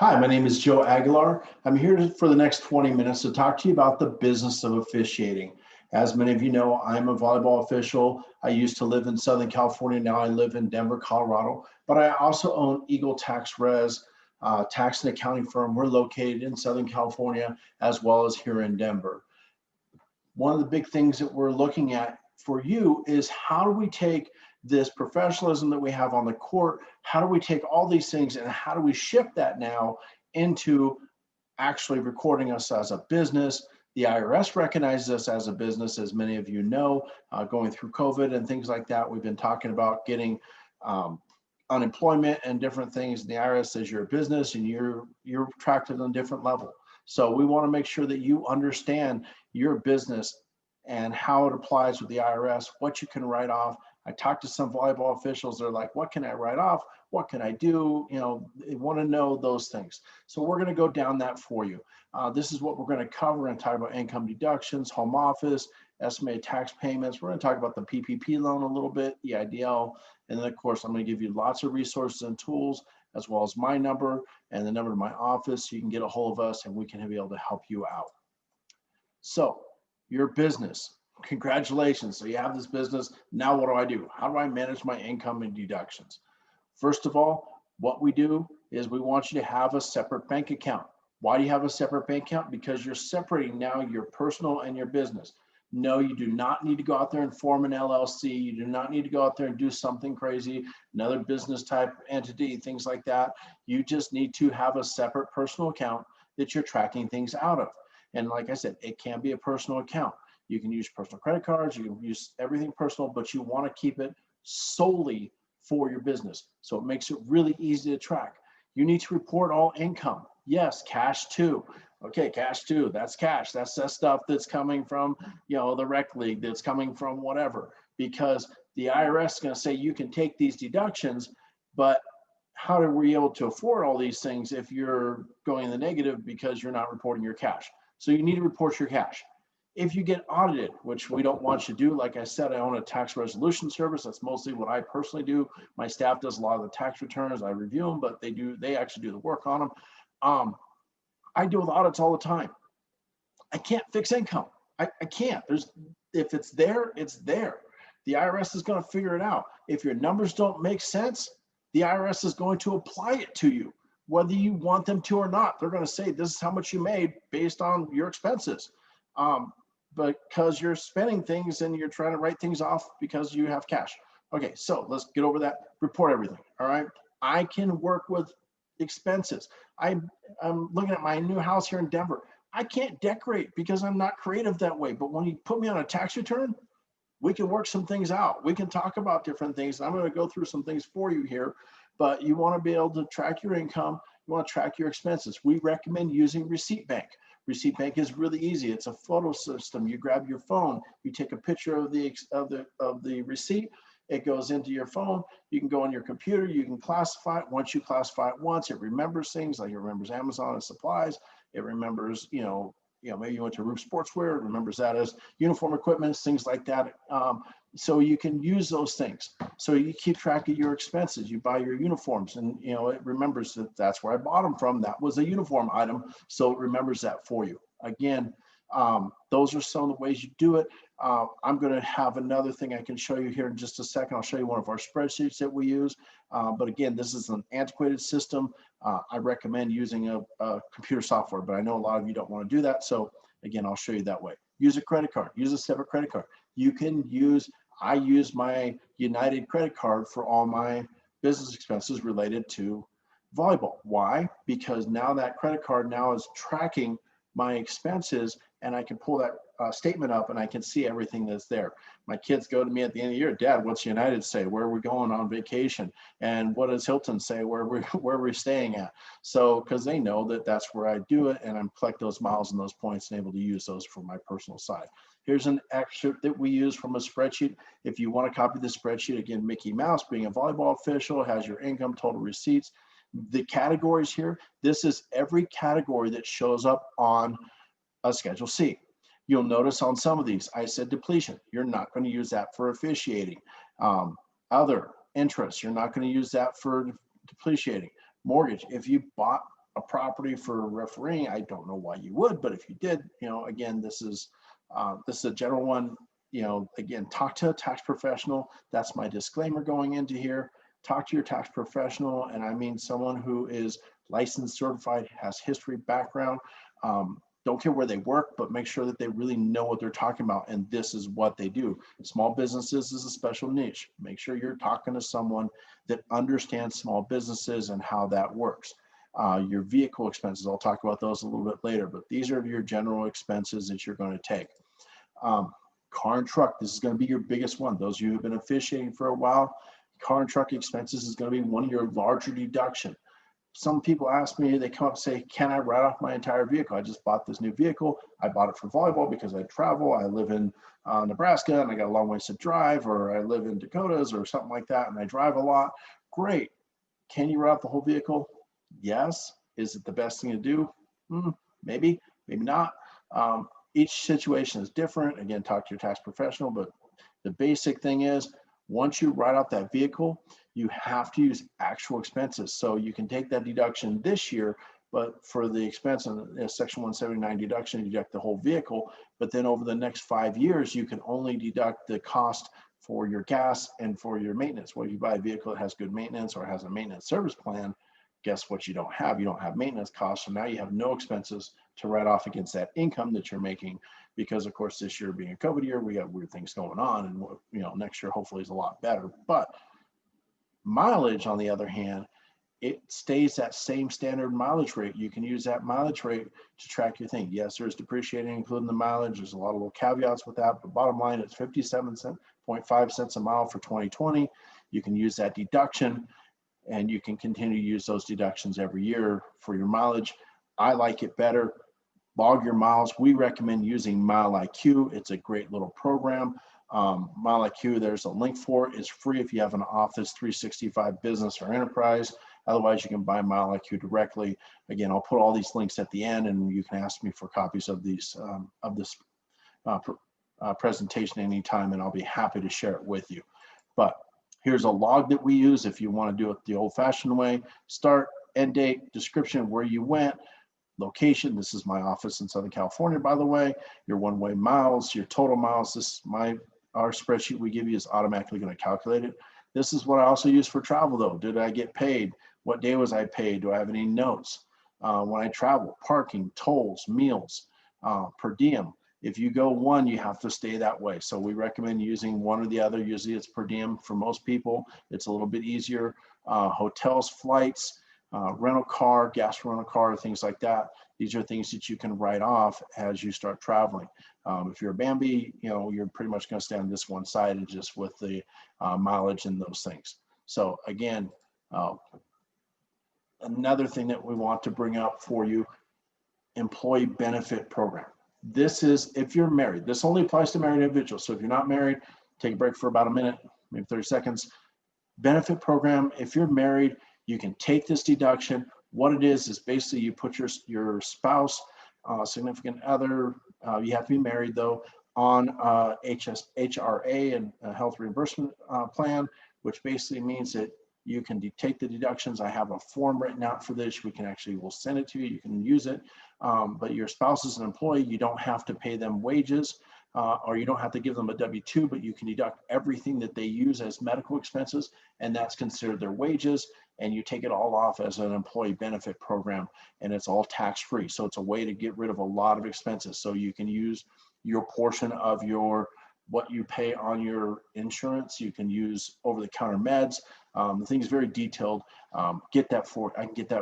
Hi, my name is Joe Aguilar. I'm here for the next 20 minutes to talk to you about the business of officiating. As many of you know, I'm a volleyball official. I used to live in Southern California. Now I live in Denver, Colorado. But I also own Eagle Tax Res, tax and accounting firm. We're located in Southern California as well as here in Denver. One of the big things that we're looking at for you is how do we take this professionalism that we have on the court, how do we take all these things and how do we shift that now into actually recording us as a business? The IRS recognizes us as a business, as many of you know, going through COVID and things like that. We've been talking about getting unemployment and different things. The IRS says you're a business and you're tracked on a different level. So we want to make sure that you understand your business and how it applies with the IRS, what you can write off. I talked to some volleyball officials. They're like, what can I write off? What can I do? You know, they want to know those things. So we're going to go down that for you. This is what we're going to cover and talk about income deductions, home office, estimated tax payments. We're going to talk about the PPP loan a little bit, the IDL. And then of course, I'm going to give you lots of resources and tools, as well as my number and the number of my office. So you can get a hold of us and we can be able to help you out. So your business, congratulations. So you have this business. Now what do? How do I manage my income and deductions? First of all, what we do is we want you to have a separate bank account. Why do you have a separate bank account? Because you're separating now your personal and your business. No, you do not need to go out there and form an LLC. You do not need to go out there and do something crazy, another business type entity, things like that. You just need to have a separate personal account that you're tracking things out of. And like I said, it can be a personal account. You can use personal credit cards, you can use everything personal, but you want to keep it solely for your business. So it makes it really easy to track. You need to report all income. Yes, cash too. Okay, cash too. That's cash. That's that stuff that's coming from, the rec league, that's coming from whatever, because the IRS is going to say you can take these deductions, but how are we able to afford all these things if you're going in the negative because you're not reporting your cash? So you need to report your cash. If you get audited, which we don't want you to do, like I said, I own a tax resolution service. That's mostly what I personally do. My staff does a lot of the tax returns. I review them, but they actually do the work on them. I deal with audits all the time. I can't fix income. I can't. If it's there, it's there. The IRS is going to figure it out. If your numbers don't make sense, the IRS is going to apply it to you, whether you want them to or not. They're going to say, this is how much you made based on your expenses. Because you're spending things and you're trying to write things off because you have cash. Okay, so let's get over that. Report everything, all right? I can work with expenses. I'm looking at my new house here in Denver. I can't decorate because I'm not creative that way. But when you put me on a tax return, we can work some things out. We can talk about different things. I'm going to go through some things for you here, but you want to be able to track your income. You want to track your expenses. We recommend using Receipt Bank. Receipt Bank is really easy. It's a photo system. You grab your phone, you take a picture of the receipt. It goes into your phone. You can go on your computer. You can classify it. Once you classify it once, it remembers things, like it remembers Amazon and supplies. It remembers, maybe you went to Roof Sportswear. It remembers that as uniform equipment, things like that. So you can use those things. So you keep track of your expenses. You buy your uniforms, and it remembers that that's where I bought them from. That was a uniform item, so it remembers that for you. Again, those are some of the ways you do it. I'm going to have another thing I can show you here in just a second. I'll show you one of our spreadsheets that we use. But again, this is an antiquated system. I recommend using a computer software, but I know a lot of you don't want to do that. So again, I'll show you that way. Use a credit card. Use a separate credit card. I use my United credit card for all my business expenses related to volleyball. Why? Because now that credit card now is tracking my expenses, and I can pull that statement up and I can see everything that's there. My kids go to me at the end of the year, Dad, what's United say? Where are we going on vacation? And what does Hilton say where we're staying at? So, because they know that that's where I do it, and I'm collect those miles and those points and able to use those for my personal side. Here's an excerpt that we use from a spreadsheet. If you want to copy the spreadsheet, again, Mickey Mouse, being a volleyball official, has your income, total receipts. The categories here, this is every category that shows up on a Schedule C. You'll notice on some of these, I said depletion. You're not going to use that for officiating. Other interest, you're not going to use that for depreciating. Mortgage, if you bought a property for refereeing, I don't know why you would, but if you did, again, this is a general one. Again, talk to a tax professional. That's my disclaimer going into here. Talk to your tax professional, and I mean someone who is licensed, certified, has history, background. Don't care where they work, but make sure that they really know what they're talking about, and this is what they do. Small businesses is a special niche. Make sure you're talking to someone that understands small businesses and how that works. Your vehicle expenses, I'll talk about those a little bit later, but these are your general expenses that you're going to take. Car and truck, this is going to be your biggest one. Those of you who have been officiating for a while, car and truck expenses is going to be one of your larger deduction. Some people ask me, they come up and say, can I write off my entire vehicle? I just bought this new vehicle. I bought it for volleyball because I travel. I live in Nebraska and I got a long ways to drive, or I live in Dakotas or something like that and I drive a lot. Great. Can you write off the whole vehicle? Yes. Is it the best thing to do? Maybe, maybe not. Each situation is different. Again, talk to your tax professional, but the basic thing is, once you write off that vehicle, you have to use actual expenses. So you can take that deduction this year, but for the expense in Section 179 deduction, you deduct the whole vehicle. But then over the next 5 years, you can only deduct the cost for your gas and for your maintenance. Well, if you buy a vehicle that has good maintenance or has a maintenance service plan, guess what you don't have? You don't have maintenance costs. So now you have no expenses to write off against that income that you're making, because of course this year being a COVID year, we got weird things going on, and next year hopefully is a lot better. But mileage, on the other hand, it stays that same standard mileage rate. You can use that mileage rate to track your thing. Yes, there's depreciating including the mileage. There's a lot of little caveats with that, but bottom line, it's 57.5 cents a mile for 2020. You can use that deduction, and you can continue to use those deductions every year for your mileage. I like it better. Log your miles. We recommend using Mile IQ. It's a great little program. Mile IQ, there's a link for it. It's free if you have an Office 365 business or enterprise. Otherwise, you can buy Mile IQ directly. Again, I'll put all these links at the end, and you can ask me for copies of these of this presentation anytime, and I'll be happy to share it with you. But here's a log that we use if you want to do it the old-fashioned way. Start, end date, description, where you went, location. This is my office in Southern California, by the way. Your one-way miles, your total miles. This is our spreadsheet we give you is automatically going to calculate it. This is what I also use for travel, though. Did I get paid? What day was I paid? Do I have any notes? When I travel, parking, tolls, meals, per diem. If you go one, you have to stay that way. So we recommend using one or the other. Usually it's per diem for most people. It's a little bit easier. Hotels, flights, rental car, gas rental car, things like that. These are things that you can write off as you start traveling. If you're a Bambi, you're pretty much going to stay on this one side and just with the mileage and those things. So again, another thing that we want to bring up for you, employee benefit program. This is if you're married. This only applies to married individuals. So if you're not married, take a break for about a minute, maybe 30 seconds. Benefit program, if you're married, you can take this deduction. What it is basically you put your spouse, significant other, you have to be married though, on HRA and a health reimbursement plan, which basically means that you can take the deductions. I have a form written out for this. We'll send it to you. You can use it. But your spouse is an employee. You don't have to pay them wages, or you don't have to give them a W-2, but you can deduct everything that they use as medical expenses, and that's considered their wages. And you take it all off as an employee benefit program, and it's all tax-free. So it's a way to get rid of a lot of expenses. So you can use your portion of what you pay on your insurance. You can use over-the-counter meds. The thing is very detailed. I can get that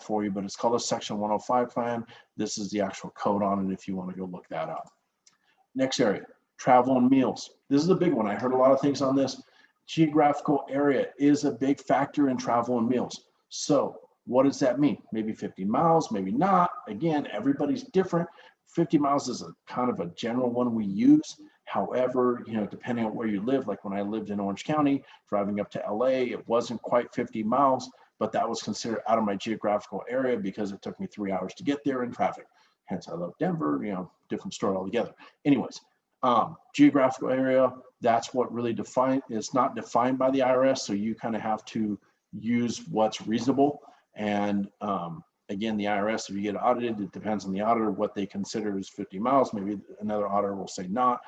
for you, but it's called a Section 105 plan. This is the actual code on it if you want to go look that up. Next area, travel and meals. This is a big one. I heard a lot of things on this. Geographical area is a big factor in travel and meals. So what does that mean? Maybe 50 miles, maybe not. Again, everybody's different. 50 miles is a kind of a general one we use. However, depending on where you live, like when I lived in Orange County, driving up to LA, it wasn't quite 50 miles, but that was considered out of my geographical area because it took me 3 hours to get there in traffic. Hence, I love Denver, different story altogether. Anyways, geographical area, that's what really it's not defined by the IRS, so you kind of have to use what's reasonable. And Again, the IRS, if you get audited, it depends on the auditor what they consider as 50 miles. Maybe another auditor will say not.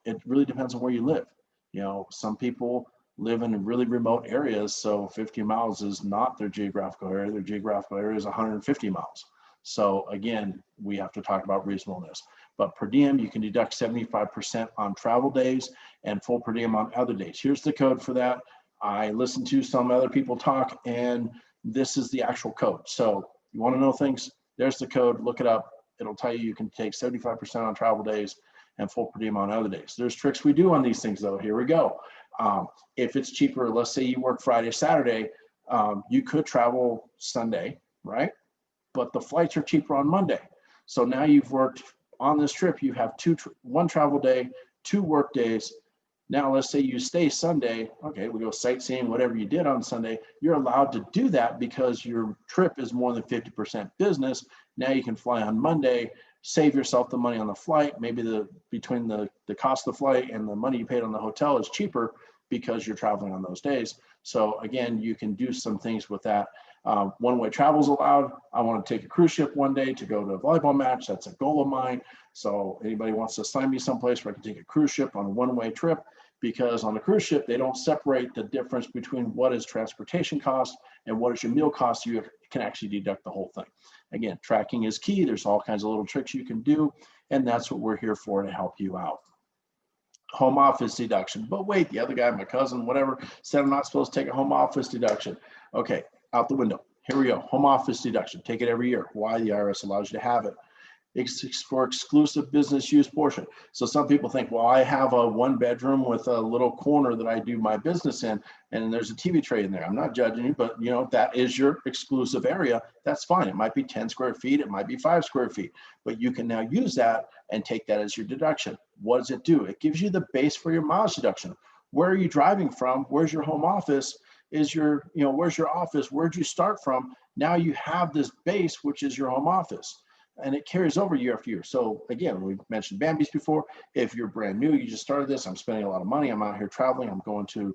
It really depends on where you live. You know, some people live in really remote areas, so 50 miles is not their geographical area. Their geographical area is 150 miles. So again, we have to talk about reasonableness. But per diem, you can deduct 75% on travel days and full per diem on other days. Here's the code for that. I listened to some other people talk, and this is the actual code. So you want to know things, there's the code, look it up. It'll tell you can take 75% on travel days and full per diem on other days. There's tricks we do on these things though. Here we go. If it's cheaper, let's say you work Friday, Saturday, you could travel Sunday, right? But the flights are cheaper on Monday. So now you've worked on this trip, you have one travel day, 2 work days. Now let's say you stay Sunday, okay, we go sightseeing, whatever you did on Sunday, you're allowed to do that because your trip is more than 50% business. Now you can fly on Monday, save yourself the money on the flight. Maybe between the cost of the flight and the money you paid on the hotel is cheaper because you're traveling on those days. So again, you can do some things with that. One-way travel is allowed. I want to take a cruise ship one day to go to a volleyball match. That's a goal of mine. So anybody wants to assign me someplace where I can take a cruise ship on a one-way trip, because on a cruise ship, they don't separate the difference between what is transportation cost and what is your meal cost. You can actually deduct the whole thing. Again, tracking is key. There's all kinds of little tricks you can do, and that's what we're here for, to help you out. Home office deduction. But wait, the other guy, my cousin, whatever, said I'm not supposed to take a home office deduction. Okay, out the window. Here we go. Home office deduction. Take it every year. Why? The IRS allows you to have it. It's for exclusive business use portion. So some people think, well, I have a 1-bedroom with a little corner that I do my business in, and there's a TV tray in there. I'm not judging you, but you know, that is your exclusive area. That's fine. It might be 10 square feet. It might be 5 square feet, but you can now use that and take that as your deduction. What does it do? It gives you the base for your mileage deduction. Where are you driving from? Where's your home office? Where's your office? Where'd you start from? Now you have this base, which is your home office. And it carries over year after year. So again, we mentioned Bambi's before. If you're brand new, you just started this, I'm spending a lot of money, I'm out here traveling, I'm going to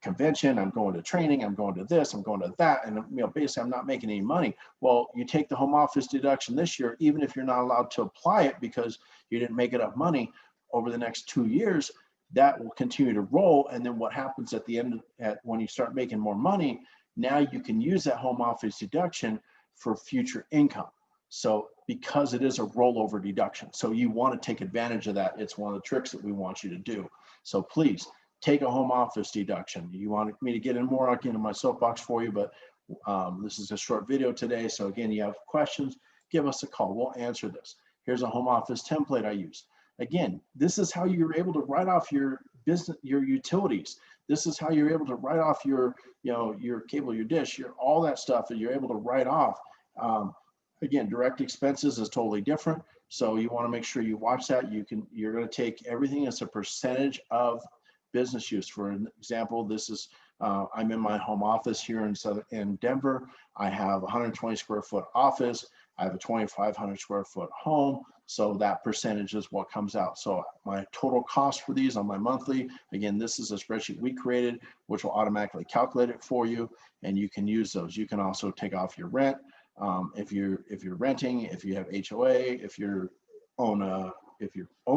convention, I'm going to training, I'm going to this, I'm going to that, and basically I'm not making any money. Well, you take the home office deduction this year, even if you're not allowed to apply it because you didn't make enough money over the next 2 years, that will continue to roll. And then what happens at the end, when you start making more money, now you can use that home office deduction for future income. So because it is a rollover deduction, so you want to take advantage of that. It's one of the tricks that we want you to do. So please take a home office deduction. You want me to get in more, I'll get in my soapbox for you, but this is a short video today. So again, you have questions, give us a call. We'll answer this. Here's a home office template I use. Again, this is how you're able to write off your business, your utilities. This is how you're able to write off your cable, your dish, all that stuff that you're able to write off. Again, direct expenses is totally different. So you want to make sure you watch that. You're going to take everything as a percentage of business use. For example, this is, I'm in my home office here in Denver. I have a 120 square foot office. I have a 2,500 square foot home. So that percentage is what comes out. So my total cost for these on my monthly, again, this is a spreadsheet we created, which will automatically calculate it for you. And you can use those. You can also take off your rent. If you're renting, if you have HOA, if you own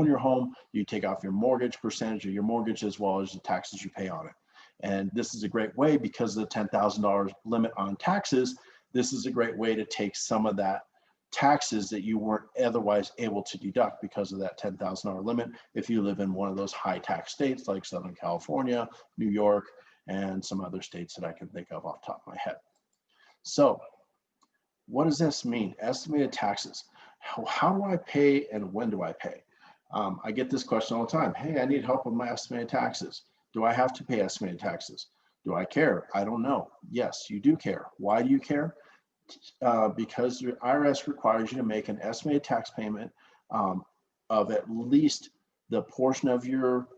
your home, you take off your mortgage percentage of your mortgage as well as the taxes you pay on it. And this is a great way, because of the $10,000 limit on taxes. This is a great way to take some of that taxes that you weren't otherwise able to deduct because of that $10,000 limit if you live in one of those high tax states like Southern California, New York, and some other states that I can think of off the top of my head. So what does this mean? Estimated taxes. How do I pay and when do I pay? I get this question all the time. Hey, I need help with my estimated taxes. Do I have to pay estimated taxes? Do I care? I don't know. Yes, you do care. Why do you care? Because your IRS requires you to make an estimated tax payment of at least the portion of your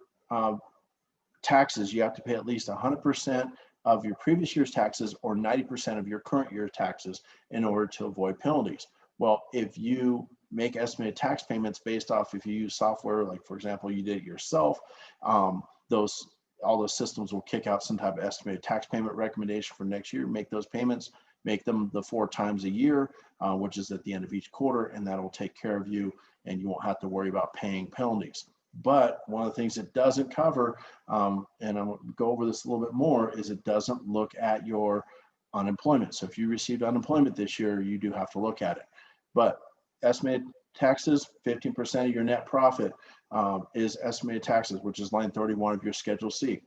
taxes. You have to pay at least 100% of your previous year's taxes or 90% of your current year's taxes in order to avoid penalties. Well, if you make estimated tax payments based off, if you use software, like for example, you did it yourself, all those systems will kick out some type of estimated tax payment recommendation for next year. Make those payments. make them the 4 times a year, which is at the end of each quarter, and that'll take care of you, and you won't have to worry about paying penalties. But one of the things it doesn't cover, and I'm going to go over this a little bit more, is it doesn't look at your unemployment. So if you received unemployment this year, you do have to look at it. But estimated taxes, 15% of your net profit is estimated taxes, which is line 31 of your Schedule C.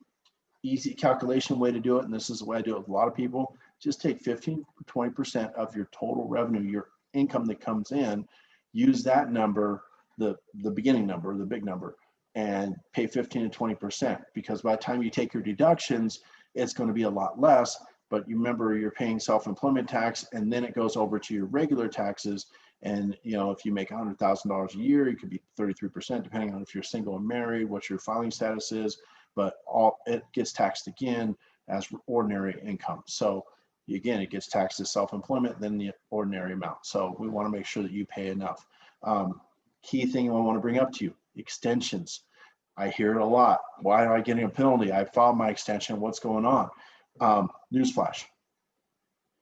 Easy calculation way to do it, and this is the way I do it with a lot of people. Just take 15 to 20% of your total revenue, your income that comes in, use that number, the beginning number, the big number, and pay 15 to 20%, because by the time you take your deductions, it's going to be a lot less. But you remember, you're paying self-employment tax, and then it goes over to your regular taxes. And if you make $100,000 a year, it could be 33%, depending on if you're single and married, what your filing status is. But it gets taxed again as ordinary income. So again, it gets taxed as self-employment, then the ordinary amount. So we want to make sure that you pay enough. Key thing I want to bring up to you: extensions. I hear it a lot. Why am I getting a penalty? I filed my extension. What's going on? Newsflash: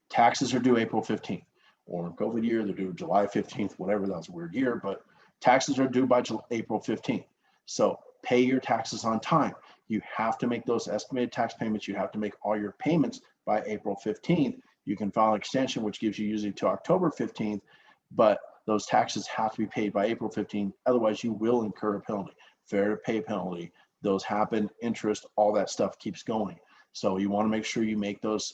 taxes are due April 15th, or in COVID year, they're due July 15th, whatever. That's a weird year, but taxes are due by April 15th. So pay your taxes on time. You have to make those estimated tax payments. You have to make all your payments by April 15th. You can file an extension, which gives you usually to October 15th, but those taxes have to be paid by April 15th. Otherwise, you will incur a penalty. Fair to pay penalty. Those happen, interest, all that stuff keeps going. So you want to make sure you make those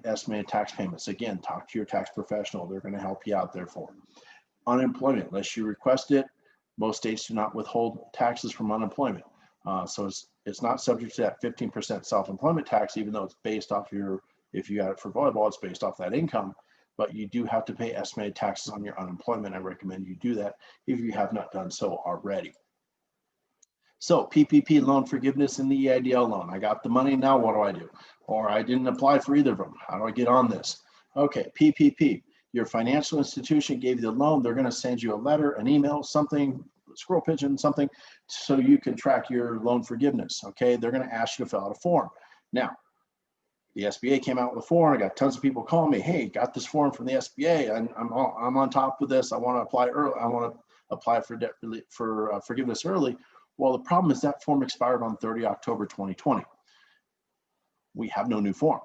estimated tax payments. Again, talk to your tax professional. They're going to help you out there for it. Unemployment, unless you request it, most states do not withhold taxes from unemployment. So it's not subject to that 15% self-employment tax, even though it's based off if you got it for volleyball, it's based off that income. But you do have to pay estimated taxes on your unemployment. I recommend you do that if you have not done so already. So PPP loan forgiveness and the EIDL loan. I got the money, now what do I do? Or I didn't apply for either of them. How do I get on this? Okay, PPP. Your financial institution gave you the loan. They're going to send you a letter, an email, something, squirrel pigeon, something, so you can track your loan forgiveness. Okay, they're going to ask you to fill out a form. Now, the SBA came out with a form. I got tons of people calling me, hey, got this form from the SBA. I'm on top of this. I want to apply early. I want to apply for debt relief, for forgiveness early. Well, the problem is that form expired on 30 October 2020. We have no new form,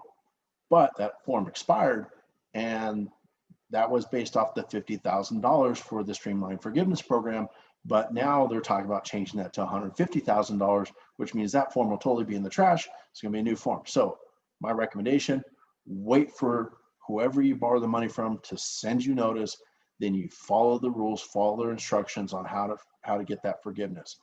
but that form expired, and that was based off the $50,000 for the Streamline Forgiveness Program. But now they're talking about changing that to $150,000, which means that form will totally be in the trash. It's going to be a new form. So my recommendation: wait for whoever you borrow the money from to send you notice. Then you follow the rules, follow their instructions on how to get that forgiveness.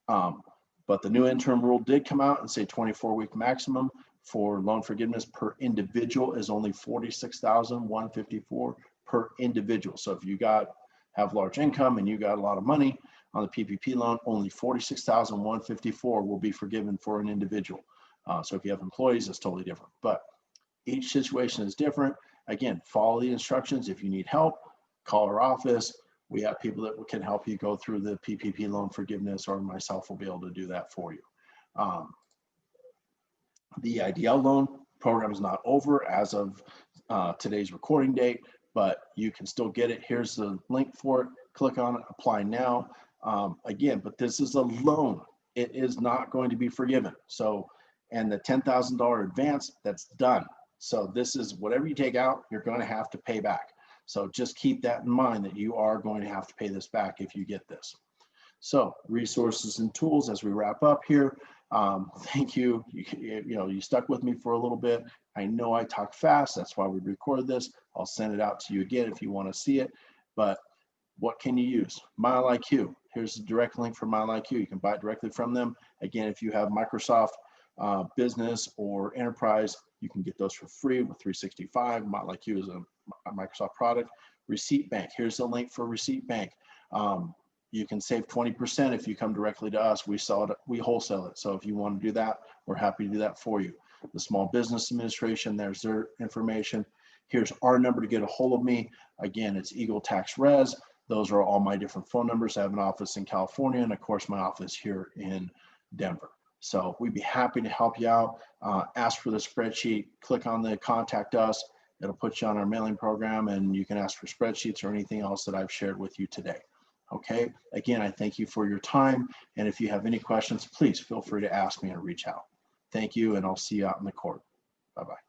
But the new interim rule did come out and say 24-week maximum for loan forgiveness per individual is only $46,154 per individual. So if you have large income and you got a lot of money on the PPP loan, only $46,154 will be forgiven for an individual. So if you have employees, it's totally different. But each situation is different. Again, follow the instructions. If you need help, call our office. We have people that can help you go through the PPP loan forgiveness, or myself will be able to do that for you. The IDL loan program is not over as of today's recording date, but you can still get it. Here's the link for it. Click on it, apply now. Again, but this is a loan. It is not going to be forgiven. So, and the $10,000 advance, that's done. So this is whatever you take out, you're going to have to pay back. So just keep that in mind, that you are going to have to pay this back if you get this. So resources and tools as we wrap up here. Thank you. You stuck with me for a little bit. I know I talk fast. That's why we record this. I'll send it out to you again if you want to see it. But what can you use? MileIQ. Here's the direct link for MileIQ. You can buy it directly from them. Again, if you have Microsoft Business or Enterprise, you can get those for free with 365. MileIQ is a Microsoft product. Receipt Bank. Here's the link for Receipt Bank. You can save 20% if you come directly to us. We sell it, we wholesale it. So if you want to do that, we're happy to do that for you. The Small Business Administration, there's their information. Here's our number to get a hold of me. Again, it's Eagle Tax Res. Those are all my different phone numbers. I have an office in California, and of course my office here in Denver. So we'd be happy to help you out. Ask for the spreadsheet, click on the contact us, It'll put you on our mailing program, and you can ask for spreadsheets or anything else that I've shared with you today. Okay, again, I thank you for your time, and if you have any questions, please feel free to ask me and reach out. Thank you, and I'll see you out in the court. Bye-bye.